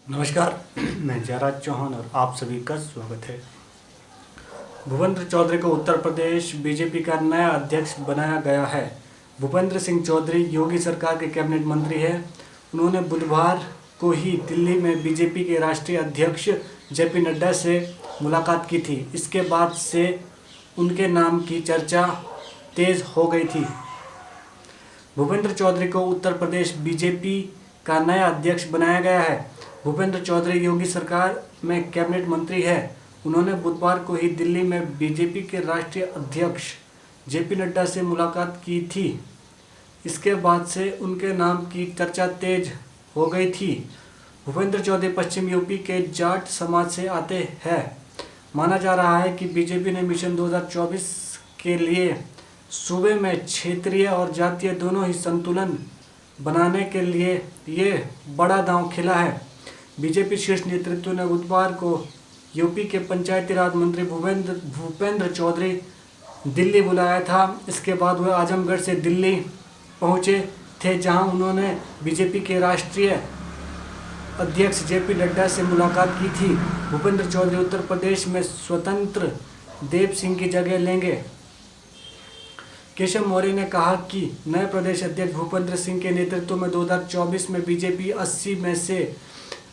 नमस्कार। मैं जयराज चौहान और आप सभी का स्वागत है। भूपेंद्र चौधरी को उत्तर प्रदेश बीजेपी का नया अध्यक्ष बनाया गया है। भूपेंद्र सिंह चौधरी योगी सरकार के कैबिनेट मंत्री हैं। उन्होंने बुधवार को ही दिल्ली में बीजेपी के राष्ट्रीय अध्यक्ष जेपी नड्डा से मुलाकात की थी। इसके बाद से उनके नाम की चर्चा तेज हो गई थी। भूपेंद्र चौधरी को उत्तर प्रदेश बीजेपी का नया अध्यक्ष बनाया गया है। भूपेंद्र चौधरी योगी सरकार में कैबिनेट मंत्री है। उन्होंने बुधवार को ही दिल्ली में बीजेपी के राष्ट्रीय अध्यक्ष जेपी नड्डा से मुलाकात की थी। इसके बाद से उनके नाम की चर्चा तेज हो गई थी। भूपेंद्र चौधरी पश्चिम यूपी के जाट समाज से आते हैं। माना जा रहा है कि बीजेपी ने मिशन 2024 के लिए सूबे में क्षेत्रीय और जातीय दोनों ही संतुलन बनाने के लिए ये बड़ा दांव खेला है। बीजेपी शीर्ष नेतृत्व ने बुधवार को यूपी के पंचायती राज मंत्री भूपेंद्र चौधरी दिल्ली बुलाया था। इसके बाद वह आजमगढ़ से दिल्ली पहुंचे थे, जहां उन्होंने बीजेपी के राष्ट्रीय अध्यक्ष जेपी नड्डा से मुलाकात की थी। भूपेंद्र चौधरी उत्तर प्रदेश में स्वतंत्र देव सिंह की जगह लेंगे। केशव मौर्य ने कहा कि नए प्रदेश अध्यक्ष भूपेंद्र सिंह के नेतृत्व में 2024 में बीजेपी 80 में से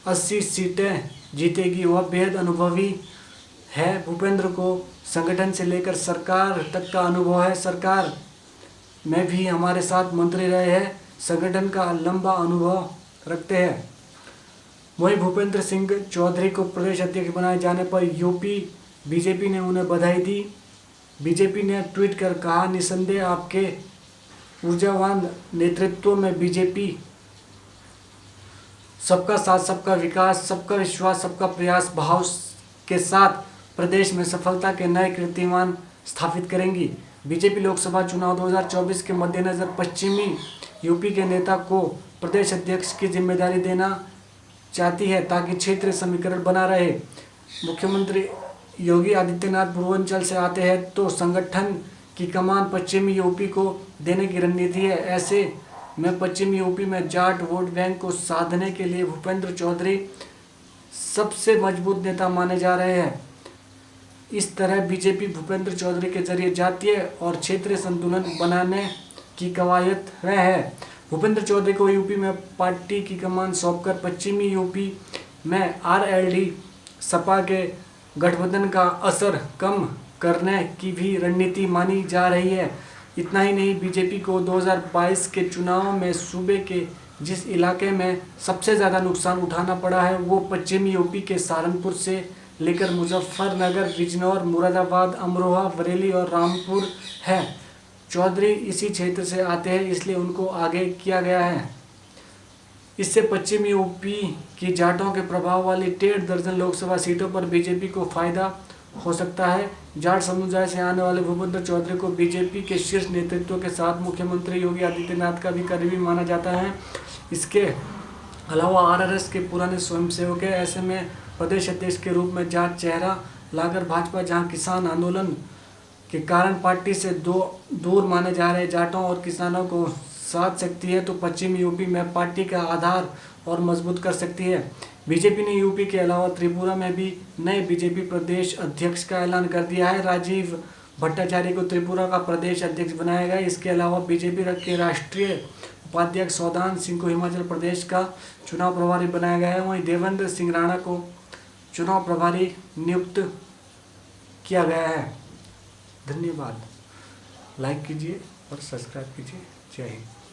80 सीटें जीतेगी। वह बेहद अनुभवी है। भूपेंद्र को संगठन से लेकर सरकार तक का अनुभव है। सरकार में भी हमारे साथ मंत्री रहे हैं। संगठन का लंबा अनुभव रखते हैं। वहीं भूपेंद्र सिंह चौधरी को प्रदेश अध्यक्ष बनाए जाने पर यूपी बीजेपी ने उन्हें बधाई दी। बीजेपी ने ट्वीट कर कहा, निसंदेह आपके ऊर्जावान नेतृत्व में बीजेपी सबका साथ, सबका विकास, सबका विश्वास, सबका प्रयास भाव के साथ प्रदेश में सफलता के नए कीर्तिमान स्थापित करेंगी। बीजेपी लोकसभा चुनाव 2024 के मद्देनजर पश्चिमी यूपी के नेता को प्रदेश अध्यक्ष की जिम्मेदारी देना चाहती है, ताकि क्षेत्रीय समीकरण बना रहे। मुख्यमंत्री योगी आदित्यनाथ पूर्वांचल से आते हैं, तो संगठन की कमान पश्चिमी यूपी को देने की रणनीति है। ऐसे में पश्चिमी यूपी में जाट वोट बैंक को साधने के लिए भूपेंद्र चौधरी सबसे मजबूत नेता माने जा रहे हैं। इस तरह बीजेपी भूपेंद्र चौधरी के जरिए जातीय और क्षेत्रीय संतुलन बनाने की कवायद में है। भूपेंद्र चौधरी को यूपी में पार्टी की कमान सौंपकर पश्चिमी यूपी में आरएलडी सपा के गठबंधन का असर कम करने की भी रणनीति मानी जा रही है। इतना ही नहीं, बीजेपी को 2022 के चुनाव में सूबे के जिस इलाके में सबसे ज़्यादा नुकसान उठाना पड़ा है वो पश्चिमी यूपी के सहारनपुर से लेकर मुजफ्फरनगर, बिजनौर, मुरादाबाद, अमरोहा, बरेली और रामपुर है। चौधरी इसी क्षेत्र से आते हैं, इसलिए उनको आगे किया गया है। इससे पश्चिमी यूपी की जाटों के प्रभाव वाली 1.5 दर्जन लोकसभा सीटों पर बीजेपी को फायदा हो सकता है। जाट समुदाय से आने वाले भूपेंद्र चौधरी को बीजेपी के शीर्ष नेतृत्व के साथ मुख्यमंत्री योगी आदित्यनाथ का भी करीबी माना जाता है। इसके अलावा आरएसएस के पुराने स्वयंसेवक है। ऐसे में प्रदेश अध्यक्ष के रूप में जाट चेहरा लाकर भाजपा, जहां किसान आंदोलन के कारण पार्टी से दूर माने जा रहे जाटों और किसानों को साथ सकती है, तो पश्चिमी यूपी में पार्टी का आधार और मजबूत कर सकती है। बीजेपी ने यूपी के अलावा त्रिपुरा में भी नए बीजेपी प्रदेश अध्यक्ष का ऐलान कर दिया है। राजीव भट्टाचार्य को त्रिपुरा का प्रदेश अध्यक्ष बनाया गया। इसके अलावा बीजेपी के राष्ट्रीय उपाध्यक्ष सौदान सिंह को हिमाचल प्रदेश का चुनाव प्रभारी बनाया गया है। वहीं देवेंद्र सिंह राणा को चुनाव प्रभारी नियुक्त किया गया है। धन्यवाद। लाइक कीजिए और सब्सक्राइब कीजिए। जय हिंद।